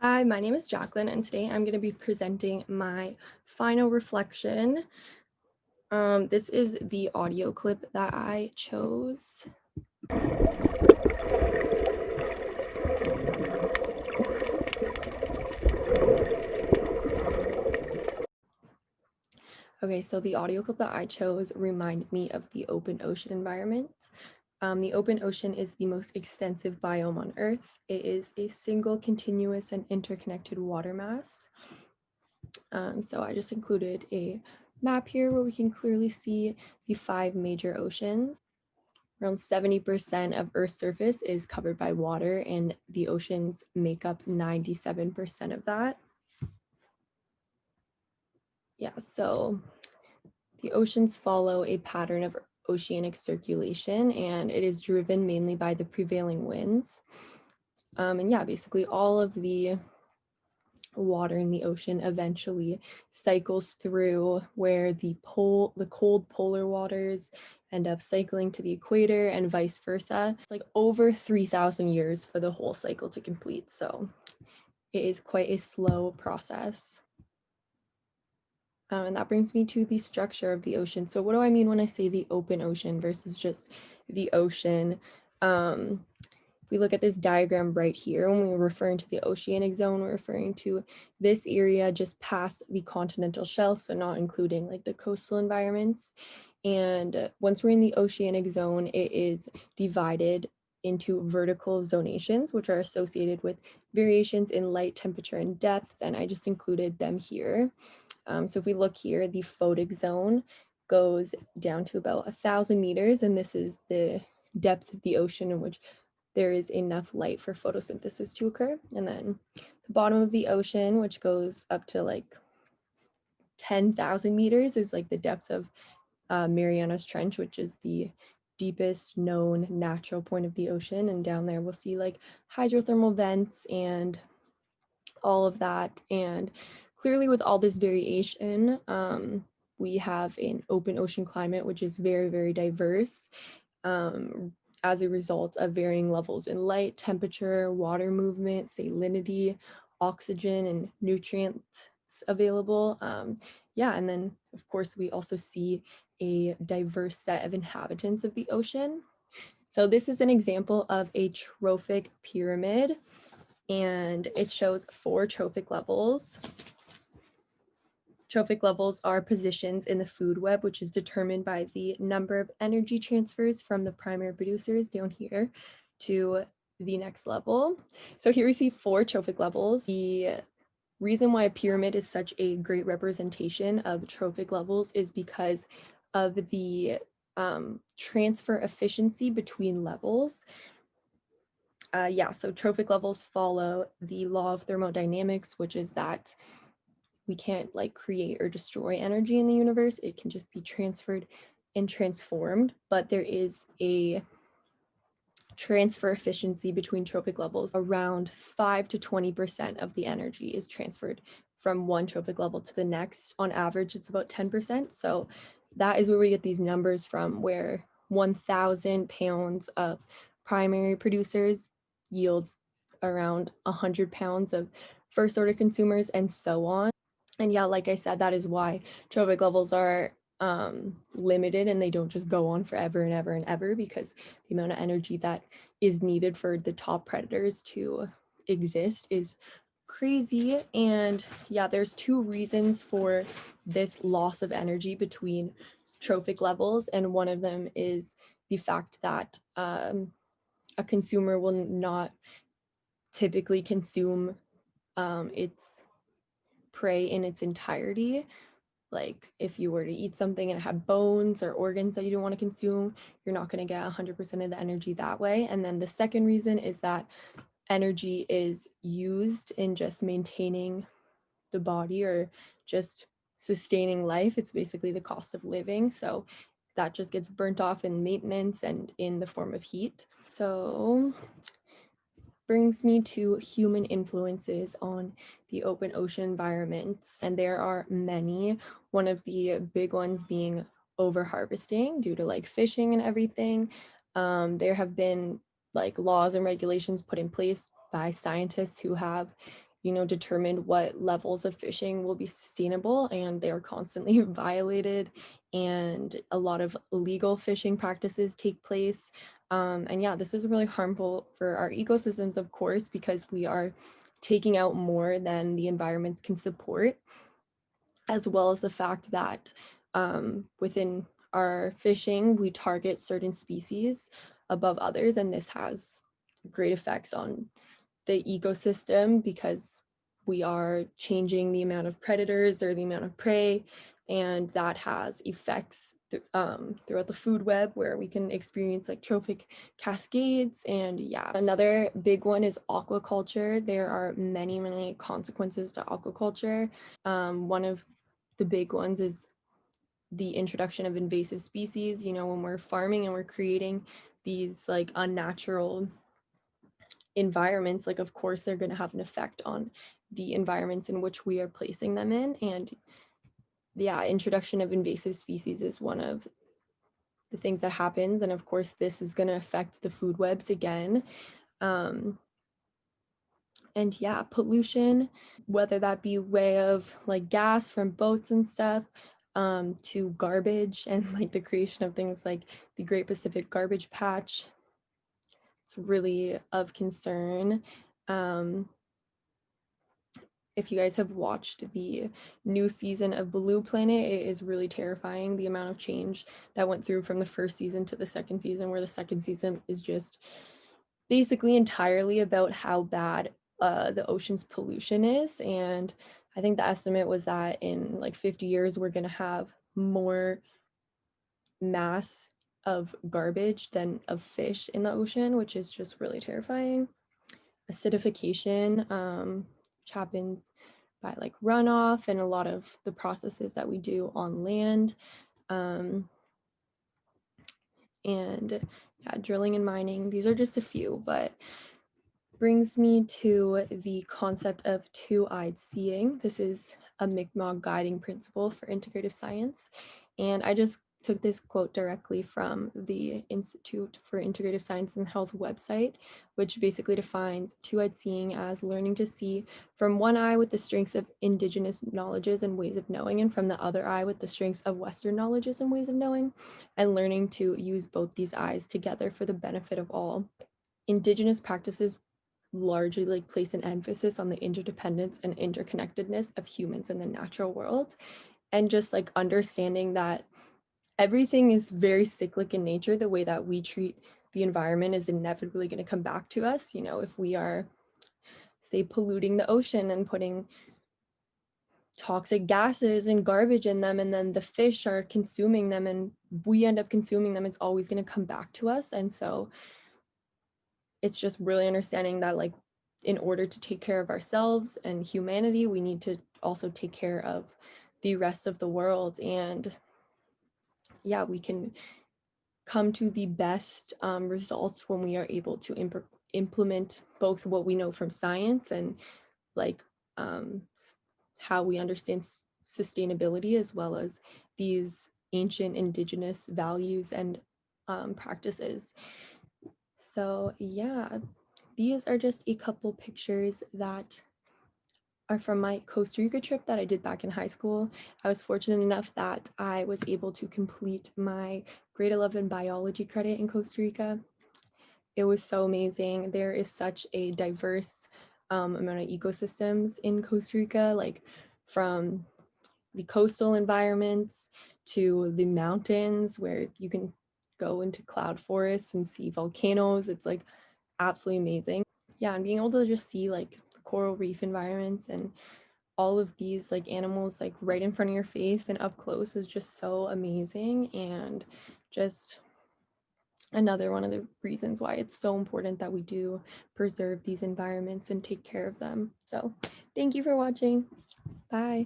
Hi, my name is Jacqueline, and today I'm going to be presenting my final reflection. This is the audio clip that I chose. Okay, so the audio clip that I chose reminded me of the open ocean environment. The open ocean is the most extensive biome on Earth. It is a single, continuous, and interconnected water mass. So I just included a map here where we can clearly see the 5 major oceans. Around 70% of Earth's surface is covered by water, and the oceans make up 97% of that. Yeah, so the oceans follow a pattern of oceanic circulation, and it is driven mainly by the prevailing winds. And yeah, basically all of the water in the ocean eventually cycles through where the cold polar waters end up cycling to the equator and vice versa. It's like over 3,000 years for the whole cycle to complete, so it is quite a slow process. And that brings me to the structure of the ocean. So what do I mean when I say the open ocean versus just the ocean? If we look at this diagram right here, when we're referring to the oceanic zone, we're referring to this area just past the continental shelf, so not including like the coastal environments. And once we're in the oceanic zone, it is divided into vertical zonations, which are associated with variations in light, temperature, and depth. And I just included them here. So if we look here, the photic zone goes down to about 1,000 meters, and this is the depth of the ocean in which there is enough light for photosynthesis to occur. And then the bottom of the ocean, which goes up to like 10,000 meters, is like the depth of Marianas Trench, which is the deepest known natural point of the ocean. And down there, we'll see like hydrothermal vents and all of that. And clearly, with all this variation, we have an open ocean climate, which is very, very diverse. As a result of varying levels in light, temperature, water movement, salinity, oxygen, and nutrients available. Yeah, and then of course we also see a diverse set of inhabitants of the ocean. So this is an example of a trophic pyramid, and it shows 4 trophic levels. Trophic levels are positions in the food web, which is determined by the number of energy transfers from the primary producers down here to the next level. So here we see 4 trophic levels. The reason why a pyramid is such a great representation of trophic levels is because of the transfer efficiency between levels. So trophic levels follow the law of thermodynamics, which is that we can't like create or destroy energy in the universe. It can just be transferred and transformed, but there is a transfer efficiency between trophic levels. Around 5 to 20% of the energy is transferred from one trophic level to the next. On average, it's about 10%. So that is where we get these numbers from, where 1,000 pounds of primary producers yields around 100 pounds of first order consumers, and so on. And yeah, like I said, that is why trophic levels are limited, and they don't just go on forever and ever and ever, because the amount of energy that is needed for the top predators to exist is crazy. And yeah, there's 2 reasons for this loss of energy between trophic levels, and one of them is the fact that a consumer will not typically consume its prey in its entirety. Like if you were to eat something and it had bones or organs that you don't want to consume, you're not going to get 100% of the energy that way. And then the second reason is that energy is used in just maintaining the body or just sustaining life. It's basically the cost of living. So that just gets burnt off in maintenance and in the form of heat. So brings me to human influences on the open ocean environments. And there are many, one of the big ones being overharvesting due to like fishing and everything. There have been like laws and regulations put in place by scientists who have determined what levels of fishing will be sustainable, and they are constantly violated, and a lot of illegal fishing practices take place. And yeah, this is really harmful for our ecosystems, of course, because we are taking out more than the environments can support, as well as the fact that within our fishing, we target certain species above others, and this has great effects on the ecosystem because we are changing the amount of predators or the amount of prey, and that has effects throughout the food web where we can experience like trophic cascades. And yeah, another big one is aquaculture. There are many consequences to aquaculture. One of the big ones is the introduction of invasive species. When we're farming and we're creating these like unnatural environments, like of course they're going to have an effect on the environments in which we are placing them in. And yeah, introduction of invasive species is one of the things that happens, and of course this is going to affect the food webs again. And yeah, pollution, whether that be way of like gas from boats and stuff, to garbage and like the creation of things like the Great Pacific Garbage Patch. It's really of concern. If you guys have watched the new season of Blue Planet, it is really terrifying, the amount of change that went through from the first season to the second season, where the second season is just basically entirely about how bad the ocean's pollution is. And I think the estimate was that in like 50 years, we're going to have more mass of garbage than of fish in the ocean, which is just really terrifying. Acidification, which happens by like runoff and a lot of the processes that we do on land. And yeah, drilling and mining, these are just a few, but brings me to the concept of two-eyed seeing. This is a Mi'kmaq guiding principle for integrative science. And I just took this quote directly from the Institute for Integrative Science and Health website, which basically defines two-eyed seeing as learning to see from one eye with the strengths of indigenous knowledges and ways of knowing, and from the other eye with the strengths of Western knowledges and ways of knowing, and learning to use both these eyes together for the benefit of all. Indigenous practices largely like place an emphasis on the interdependence and interconnectedness of humans in the natural world, and just like understanding that everything is very cyclic in nature. The way that we treat the environment is inevitably going to come back to us. If we are, say, polluting the ocean and putting toxic gases and garbage in them, and then the fish are consuming them and we end up consuming them, it's always going to come back to us. And so it's just really understanding that like in order to take care of ourselves and humanity, we need to also take care of the rest of the world. And yeah, we can come to the best results when we are able to implement both what we know from science and like how we understand sustainability, as well as these ancient indigenous values and practices. So yeah, these are just a couple pictures that are from my Costa Rica trip that I did back in high school. I was fortunate enough that I was able to complete my grade 11 biology credit in Costa Rica. It was so amazing. There is such a diverse amount of ecosystems in Costa Rica, like from the coastal environments to the mountains where you can go into cloud forests and see volcanoes. It's like absolutely amazing. Yeah, and being able to just see like coral reef environments and all of these like animals like right in front of your face and up close is just so amazing, and just another one of the reasons why it's so important that we do preserve these environments and take care of them. So thank you for watching. Bye.